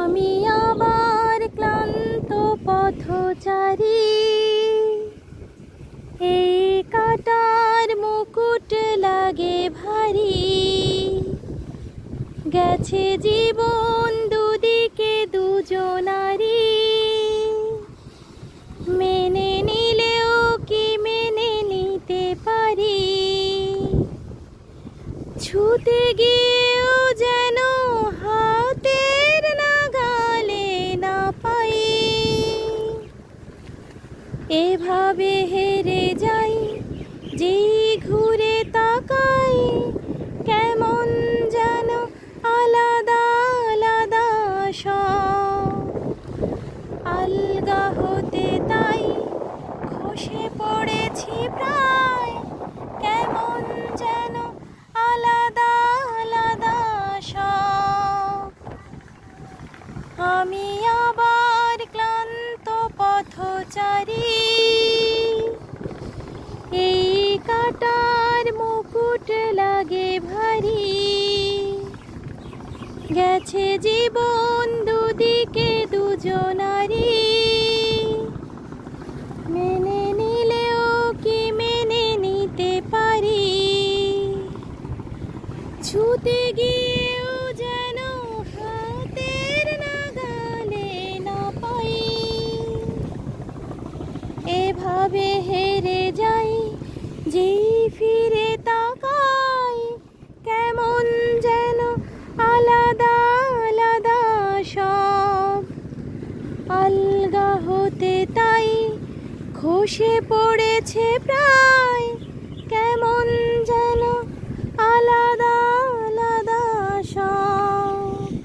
আমি আবার ক্লান্ত পথচারী, এই কাটার মুকুট লাগে ভারী। গেছে জীবন দুদিকে দুজনারি, মেনে নিলেও কি মেনে নিতে পারি। ছুতে গিয়েও যেন হাতের নাগালে না পাই। এভাবে হেরে যাই, যেই ঘুরে তাকাই, কেমন যেন আলাদা আলাদা সব। আলগা হতে তাই খসে পড়েছি প্রায়, কেমন যেন আলাদা আলাদা সব। আমি আবার ক্লান্ত পথচারী, এই কাটার মুকুট লাগে ভারী। গেছে জীবন দুদিকে দুজনারি, মেনে নিলেও কি মেনে নিতে পারি। ছুতে গিয়েও যেন হাতের নাগালে না পাই। এভাবে হেরে যাই, যেই ফিরে তাকাই, কেমন যেন আলাদা আলাদা সব। আলগা হতে তাই খসে পড়েছে প্রায়,